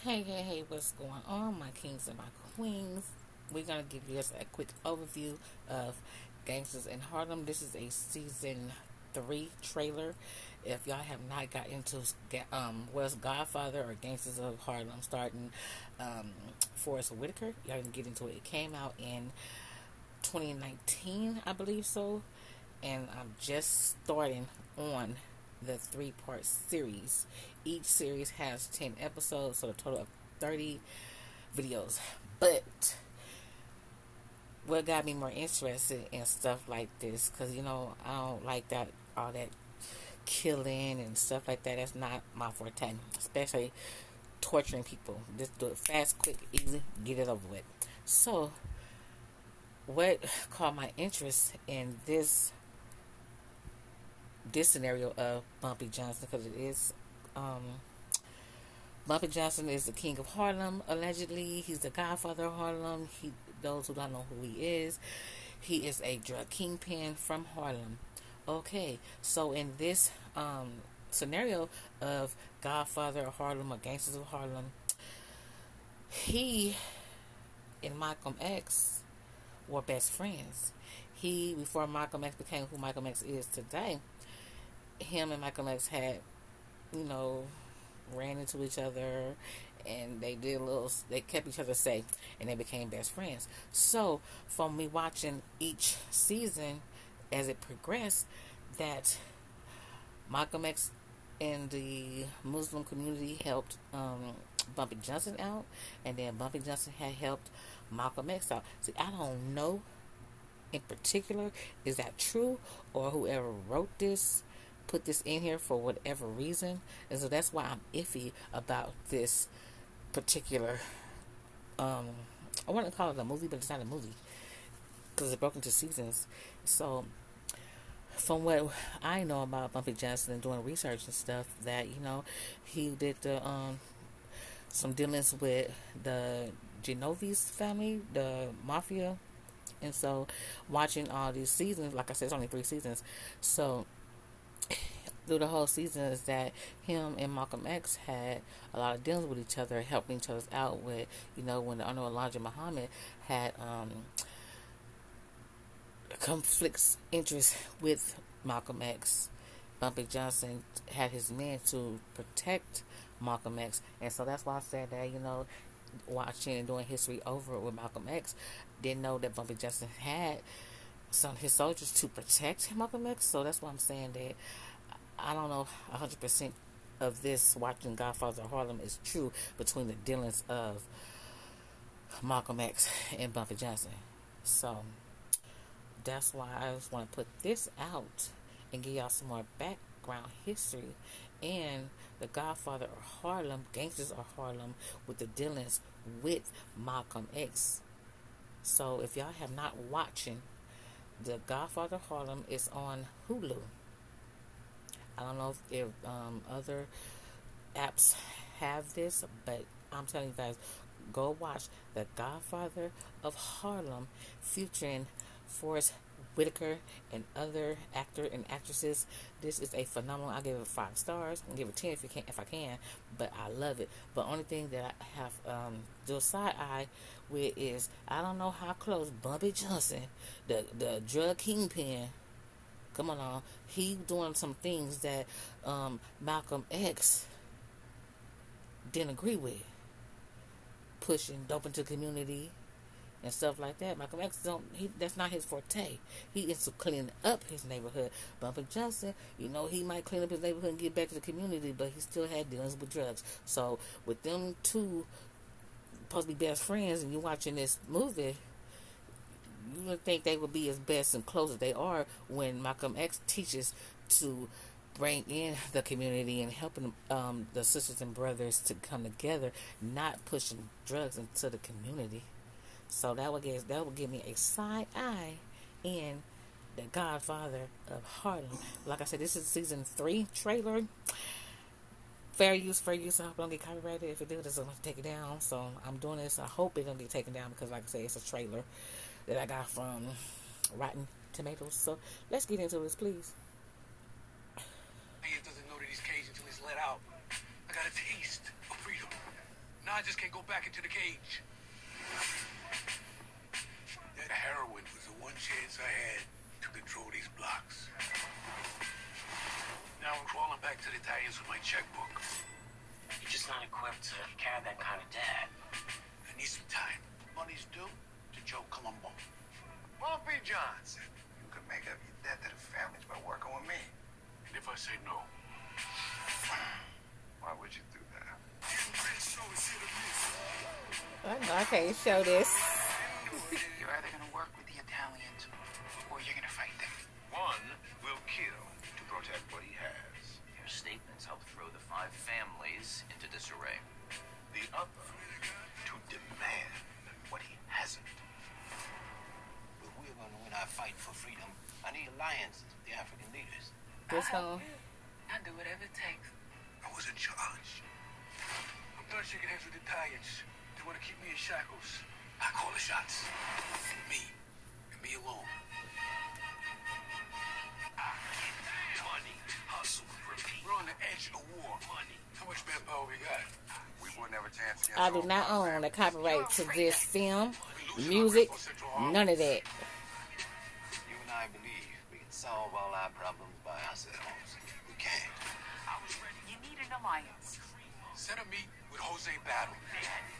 Hey, what's going on, my kings and my queens? We're going to give you just a quick overview of Gangsters in Harlem. This is a season 3 trailer. If y'all have not got into what's Godfather or Gangsters of Harlem, starting Forest Whitaker, y'all can get into it. It came out in 2019, I believe so, and I'm just starting on the 3-part series. Each series has 10 episodes, so a total of 30 videos. But what got me more interested in stuff like this, because I don't like that, all that killing and stuff like that. That's not my forte, especially torturing people. Just do it fast, quick, easy, get it over with. So what caught my interest in this scenario of Bumpy Johnson, because it is Bumpy Johnson is the king of Harlem. Allegedly, he's the Godfather of Harlem. Those who don't know who he is a drug kingpin from Harlem. Okay, so in this scenario of Godfather of Harlem or Gangsters of Harlem, he and Malcolm X were best friends. Before Malcolm X became who Malcolm X is today, him and Malcolm X had, ran into each other, and they kept each other safe, and they became best friends. So from me watching each season as it progressed, that Malcolm X in the Muslim community helped Bumpy Johnson out, and then Bumpy Johnson had helped Malcolm X out. See, I don't know in particular, is that true, or whoever wrote this put this in here for whatever reason. And so that's why I'm iffy about this particular I want to call it a movie, but it's not a movie because it broke into seasons. So from what I know about Bumpy Johnson and doing research and stuff, that he did the some dealings with the Genovese family, the mafia. And so watching all these seasons, like I said, it's only 3 seasons, so through the whole season is that him and Malcolm X had a lot of dealings with each other, helping each other out with, when the Honorable Elijah Muhammad had conflicts interest with Malcolm X. Bumpy Johnson had his men to protect Malcolm X, and so that's why I said that, watching and doing history over with Malcolm X, didn't know that Bumpy Johnson had some of his soldiers to protect Malcolm X. So that's why I'm saying that I don't know 100% of this watching Godfather of Harlem is true between the dealings of Malcolm X and Bumpy Johnson. So that's why I just want to put this out and give y'all some more background history and the Godfather of Harlem, Gangsters of Harlem, with the dealings with Malcolm X. So if y'all have not watching the Godfather of Harlem, is on Hulu. I don't know if other apps have this, but I'm telling you guys, go watch The Godfather of Harlem, featuring Forest Whitaker and other actor and actresses. This is a phenomenal. I give it 5 stars. I'll give it 10 if I can, but I love it. But only thing that I have do a side eye with is I don't know how close Bumpy Johnson, the drug kingpin, come on, he doing some things that Malcolm X didn't agree with, pushing dope into the community and stuff like that. Malcolm X that's not his forte. He is to clean up his neighborhood. Bumpy Johnson, he might clean up his neighborhood and get back to the community, but he still had dealings with drugs. So with them two supposed to be best friends, and you're watching this movie, you would think they would be as best and close as they are when Malcolm X teaches to bring in the community and helping the sisters and brothers to come together, not pushing drugs into the community. So that would give me a side eye in the Godfather of Harlem. Like I said, this is season 3 trailer. Fair use. I hope I don't get copyrighted. If it do, this is going to take it down. So I'm doing this. I hope it don't get taken down because, like I say, it's a trailer that I got from Rotten Tomatoes. So let's get into this, please. Man doesn't know that he's caged until he's let out. I got a taste of freedom. Now Now I just can't go back into the cage. That heroin was the one chance I had to control these blocks. Now I'm crawling back to the Italians with my checkbook. You're just not equipped to carry that kind of debt. I need some time. Money's due to Joe Colombo. Bumpy Johnson. You can make up your debt to the families by working with me. And if I say no? Why would you do that? I know I can't show this. You're either going to work with the Italians or you're going to fight them. One will kill to protect what he has. Your statements help throw the 5 families into disarray. The other to demand what he hasn't. If we're going to win our fight for freedom, I need alliances with the African leaders. This song. I'll do whatever it takes. I was in charge. I'm done shaking hands with the Italians. They want to keep me in shackles. I call the shots. Me. And me alone. Money. Hustle. Repeat. We're on the edge of war. Money. How much manpower we got? We wouldn't have a chance against I do not own the copyright to this film, music, none of that. You and I believe we can solve all our problems by ourselves. We can't. You need an alliance. Set a meet with Jose Battle.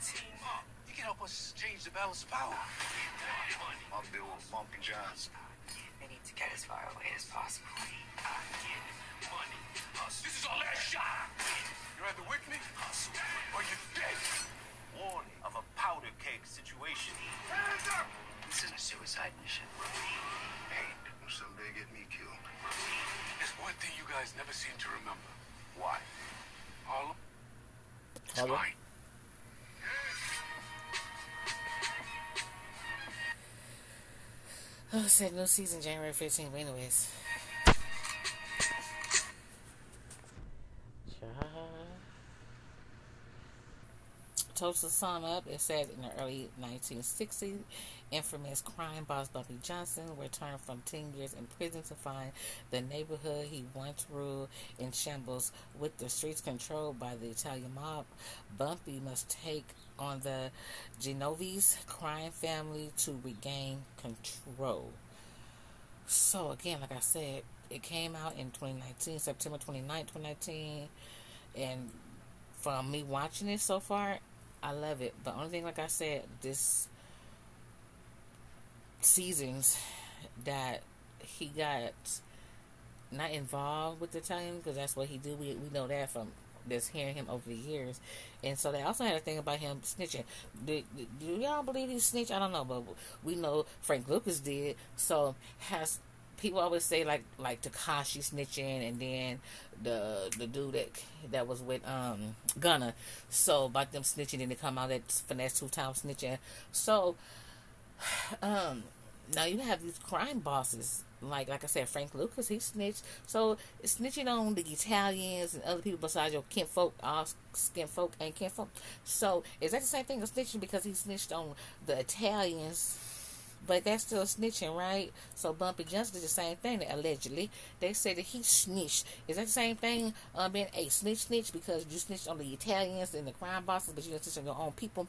Team up. He can help us change the balance of power. I'll deal with Bumpy Johnson. They need to get as far away as possible. This is our last shot. You're either with me or you're dead. Warning of a powder keg situation. Hands up! This is a suicide mission. Hey, someday get me killed. There's one thing you guys never seem to remember. Why? Harlem. It's Harlem? mine. Oh, it said new season January 15th. But anyways. Toast the sun up. It said in the early 1960s, infamous crime boss Bumpy Johnson returned from 10 years in prison to find the neighborhood he once ruled in shambles. With the streets controlled by the Italian mob, Bumpy must take on the Genovese crime family to regain control. So again, like I said, it came out in 2019, September 29, 2019, and from me watching it so far, I love it. The only thing, like I said, this seasons that he got not involved with the Italian, because that's what he do. We know that from just hearing him over the years. And so they also had a thing about him snitching. Do y'all believe he snitched? I don't know, but we know Frank Lucas did. So has people always say like Tekashi snitching, and then the dude that was with Gunna. So about them snitching, and they come out that Finesse 2 times snitching. So now you have these crime bosses, like I said, Frank Lucas, he snitched. So snitching on the Italians and other people besides your kinfolk, all skinfolk and kinfolk. So is that the same thing as snitching, because he snitched on the Italians? But that's still snitching, right? So Bumpy Johnson did the same thing, allegedly. They said that he snitched. Is that the same thing, being a snitch, because you snitched on the Italians and the crime bosses, but you didn't snitch on your own people?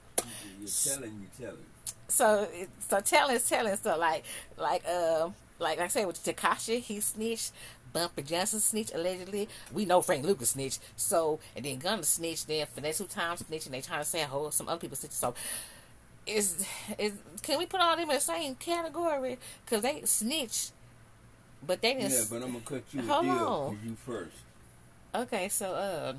You're telling. So telling. So like I said with Tekashi, he snitched. Bumpy Johnson snitched, allegedly. We know Frank Lucas snitched. So, and then Gunna snitched. Then Finesse 2 times snitched, and they trying to say some other people snitched. So can we put all them in the same category? Because they snitched, but they didn't. Yeah, but I'm gonna cut you a Hold deal on. for you first. Okay, so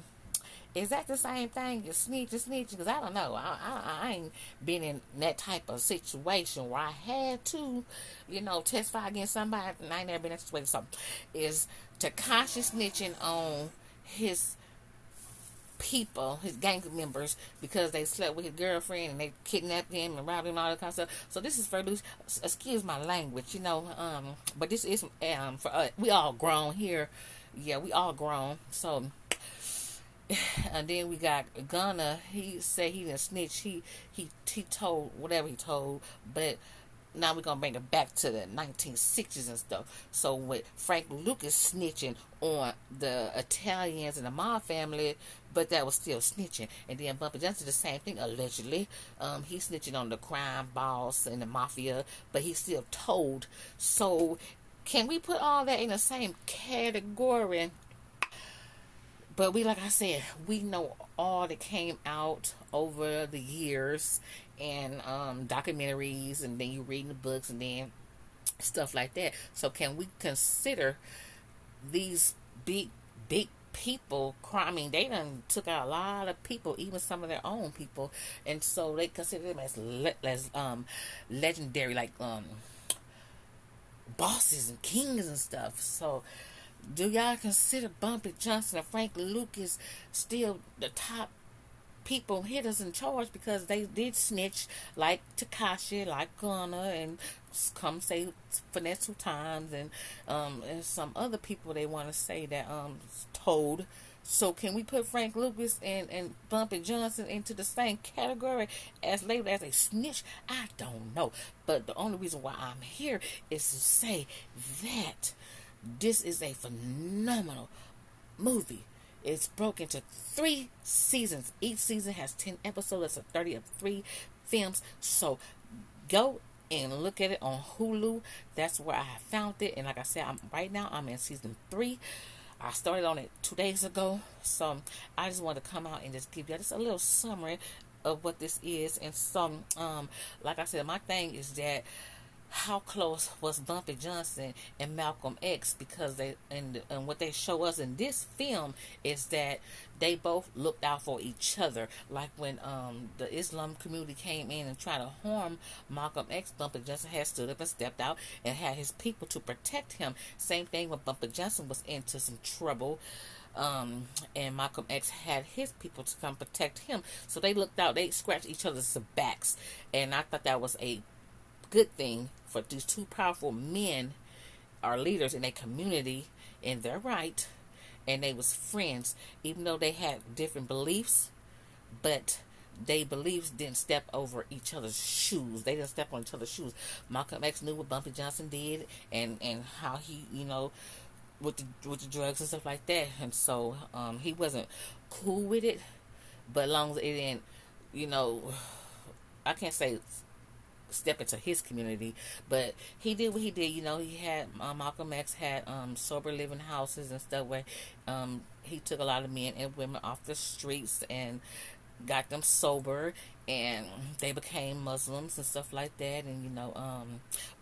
is that the same thing as snitch? Because I don't know. I ain't been in that type of situation where I had to, testify against somebody, and I ain't never been in that situation. So is Tekashi snitching on his people, his gang members, because they slept with his girlfriend and they kidnapped him and robbed him and all that kind of stuff? So this is for loose. Excuse my language, but this is for us. We all grown here. Yeah, we all grown. So, and then we got Gunna. He said he didn't snitch. He told whatever he told, but now we're gonna bring it back to the 1960s and stuff. So with Frank Lucas snitching on the Italians and the mob family, but that was still snitching. And then Bumpy Johnson, the same thing, allegedly. He's snitching on the crime boss and the mafia, but he's still told. So can we put all that in the same category? But we, like I said, we know all that came out over the years, and documentaries, and then you reading the books, and then stuff like that. So can we consider these big people crime? I mean, they done took out a lot of people, even some of their own people, and so they consider them as legendary, like bosses and kings and stuff. So do y'all consider Bumpy Johnson and Frank Lucas still the top people, hitters in charge, because they did snitch, like Tekashi, like Gunna, and come say Financial Times, and some other people they want to say that told. So can we put Frank Lucas and Bumpy Johnson into the same category as labeled as a snitch? I don't know. But the only reason why I'm here is to say that this is a phenomenal movie. It's broken into 3 seasons. Each season has 10 episodes. That's a 30 of 3 films. So go and look at it on Hulu. That's where I found it. And like I said, right now I'm in season 3. I started on it 2 days ago. So I just wanted to come out and just give you just a little summary of what this is. And some, like I said, my thing is that how close was Bumpy Johnson and Malcolm X, because they and what they show us in this film is that they both looked out for each other. Like when the Islam community came in and tried to harm Malcolm X, Bumpy Johnson had stood up and stepped out and had his people to protect him. Same thing when Bumpy Johnson was into some trouble, and Malcolm X had his people to come protect him. So they looked out, they scratched each other's backs, and I thought that was a good thing for these two powerful men are leaders in a community in their right, and they was friends, even though they had different beliefs, but they beliefs didn't step over each other's shoes. They didn't step on each other's shoes. Malcolm X knew what Bumpy Johnson did, and how he, with the drugs and stuff like that, and so he wasn't cool with it, but as long as it didn't, I can't say step into his community, but he did what he did. He had Malcolm X had sober living houses and stuff where he took a lot of men and women off the streets and got them sober, and they became Muslims and stuff like that. And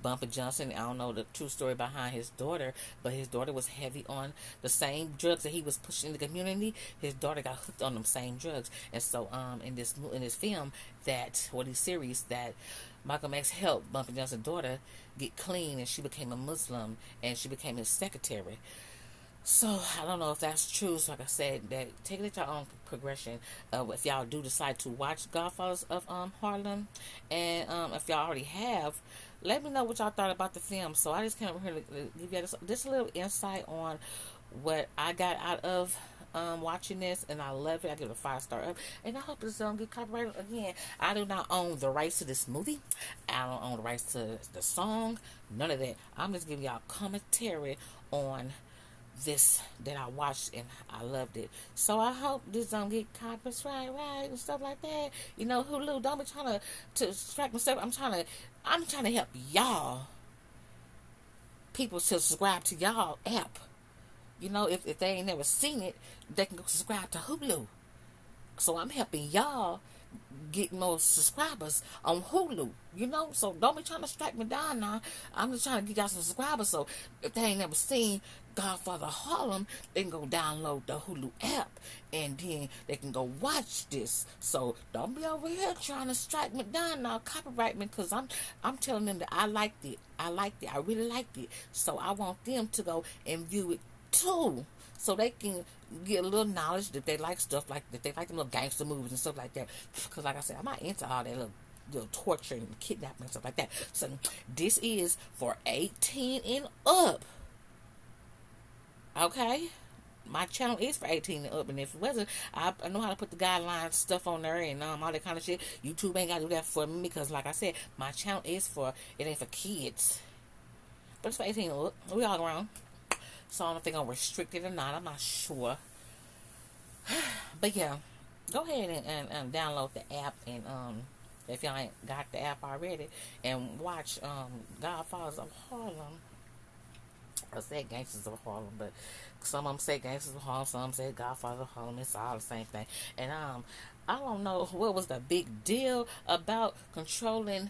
Bumpy Johnson, I don't know the true story behind his daughter, but his daughter was heavy on the same drugs that he was pushing in the community. His daughter got hooked on them same drugs, and so in this film, this series, that Malcolm X helped Bumpy Johnson's daughter get clean, and she became a Muslim, and she became his secretary. So I don't know if that's true. So like I said, that take it at your own progression. If y'all do decide to watch Godfathers of Harlem, and if y'all already have, let me know what y'all thought about the film. So I just came over here to give you just a little insight on what I got out of watching this, and I love it. I give it a 5-star up, and I hope this don't get copyrighted again. I do not own the rights to this movie. I don't own the rights to the song. None of that. I'm just giving y'all commentary on this that I watched, and I loved it. So I hope this don't get copyright right and stuff like that. Hulu, don't be trying to distract myself. I'm trying to help y'all people to subscribe to y'all app. If they ain't never seen it, they can go subscribe to Hulu. So I'm helping y'all get more subscribers on Hulu, so don't be trying to strike me down now. I'm just trying to get y'all some subscribers, so if they ain't never seen Godfather of Harlem, they can go download the Hulu app, and then they can go watch this. So don't be over here trying to strike me down now, copyright me, because I'm telling them that I liked it. I really liked it. So I want them to go and view it too, so they can get a little knowledge that they like stuff like that. They like them little gangster movies and stuff like that. Because like I said, I'm not into all that little torture and kidnapping and stuff like that. So this is for 18 and up. Okay? my channel is for 18 and up, and if it wasn't, I know how to put the guidelines stuff on there and all that kind of shit. YouTube ain't gotta do that for me because, like I said, my channel is for, it ain't for kids, but it's for 18 and up. We all grown, so I don't know if they're gonna restrict it or not. I'm not sure, but yeah, go ahead and download the app, and if y'all ain't got the app already, and watch Godfathers of Harlem. I said Gangsters of Harlem, but some of them say Gangsters of Harlem, some say Godfather of Harlem. It's all the same thing. And I don't know what was the big deal about controlling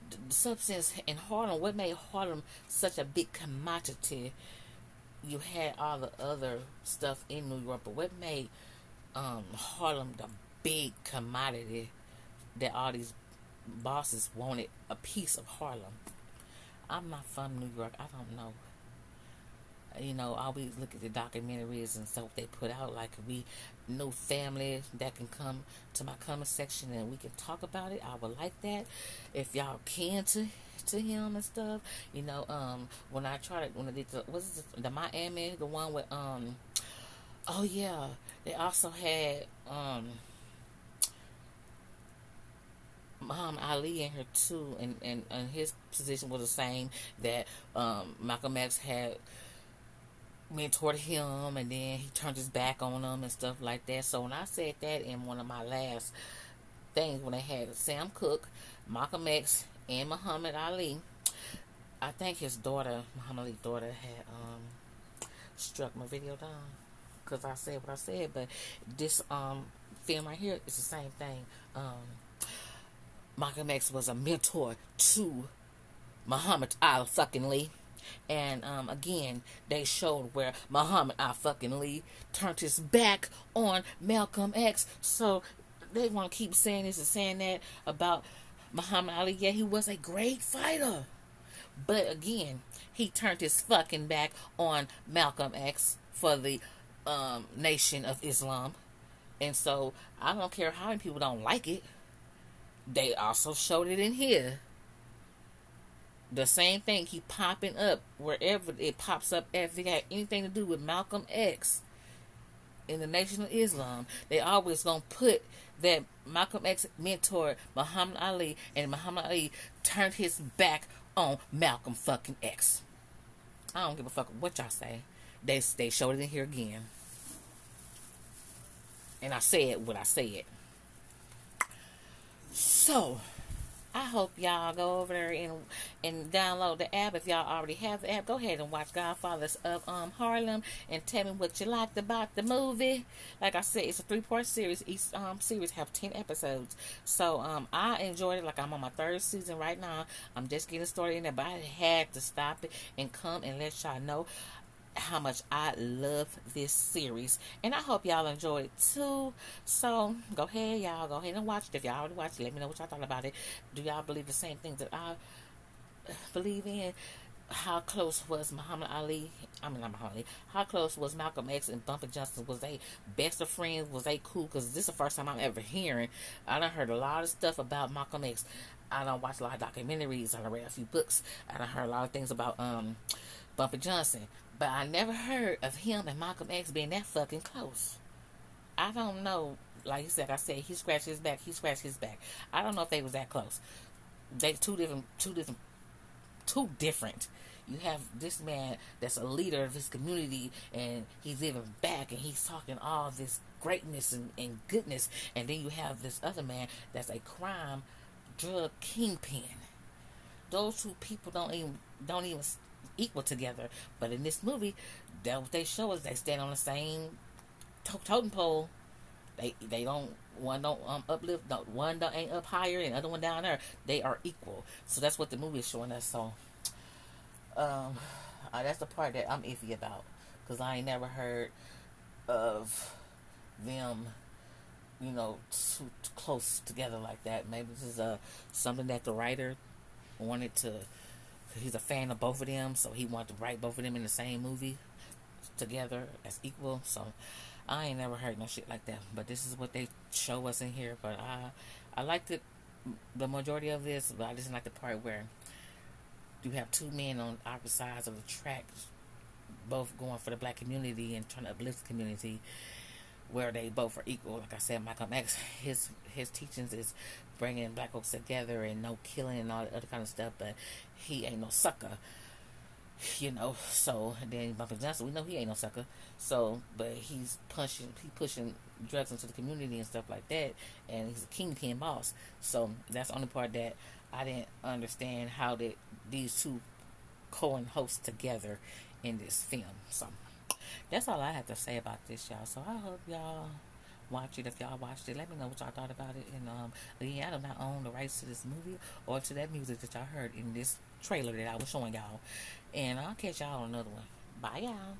the substance in Harlem. What made Harlem such a big commodity? You had all the other stuff in New York, but what made Harlem the big commodity that all these bosses wanted a piece of Harlem? I'm not from New York. I don't know. You know, I always look at the documentaries and stuff they put out. Like, we know family that can come to my comment section and we can talk about it. I would like that if y'all can to him and stuff. You know, when I did the Miami, the one with oh yeah, they also had Muhammad Ali in here too, and his position was the same, that Malcolm X had mentored him, and then he turned his back on him and stuff like that. So when I said that in one of my last things, when they had Sam Cooke, Malcolm X, and Muhammad Ali, I think his daughter, Muhammad Ali's daughter, had struck my video down because I said what I said. But this film right here is the same thing. Malcolm X was a mentor to Muhammad Ali. And again, they showed where Muhammad Ali turned his back on Malcolm X. So they want to keep saying this and saying that about Muhammad Ali. Yeah, he was a great fighter, but again, he turned his fucking back on Malcolm X for the Nation of Islam. And so I don't care how many people don't like it. They also showed it in here. The same thing keep popping up wherever it pops up. If it got anything to do with Malcolm X in the Nation of Islam, they always gonna put that Malcolm X mentored Muhammad Ali, and Muhammad Ali turned his back on Malcolm fucking X. I don't give a fuck what y'all say. They showed it in here again, and I said what I said. So I hope y'all go over there and download the app. If y'all already have the app, go ahead and watch Godfathers of Harlem and tell me what you liked about the movie. Like I said, it's a 3-part series. Each series have 10 episodes. So I enjoyed it. Like, I'm on my 3rd season right now. I'm just getting started in there, but I had to stop it and come and let y'all know how much I love this series, and I hope y'all enjoy it too. So go ahead, y'all, go ahead and watch it. If y'all already watched it, let me know what y'all thought about it. Do y'all believe the same things that I believe in? How close was Muhammad Ali? I mean, not Muhammad Ali. How close was Malcolm X and Bumpy Johnson? Was they best of friends? Was they cool? Because this is the first time I'm ever hearing. I done heard a lot of stuff about Malcolm X. I done watched a lot of documentaries. I done read a few books. I done heard a lot of things about Bumpy Johnson. But I never heard of him and Malcolm X being that fucking close. I don't know. Like I said, he scratched his back. He scratched his back. I don't know if they was that close. They two different. You have this man that's a leader of his community, and he's giving back, and he's talking all this greatness and goodness. And then you have this other man that's a crime drug kingpin. Those two people don't even equal together. But in this movie, that what they show is they stand on the same totem pole. They don't, one don't uplift, no, one don't ain't up higher and the other one down there. They are equal. So that's what the movie is showing us. So that's the part that I'm iffy about, because I ain't never heard of them, you know, too close together like that. Maybe this is something that the writer wanted to. He's a fan of both of them, so he wanted to write both of them in the same movie together as equal. So I ain't never heard no shit like that. But this is what they show us in here. But I liked it, the majority of this, but I just like the part where you have two men on opposite sides of the track both going for the black community and trying to uplift the community, where they both are equal. Like I said, Malcolm X, his teachings is bringing black folks together and no killing and all that other kind of stuff, but he ain't no sucker, you know. So then Bumpy Johnson, we know he ain't no sucker. So, but he's pushing drugs into the community and stuff like that, and he's a kingpin boss. So that's the only part that I didn't understand, how that these two co-host together in this film. So that's all I have to say about this, y'all. So I hope y'all watch it. If y'all watched it, let me know what y'all thought about it. And again, I do not own the rights to this movie or to that music that y'all heard in this trailer that I was showing y'all. And I'll catch y'all on another one. Bye, y'all.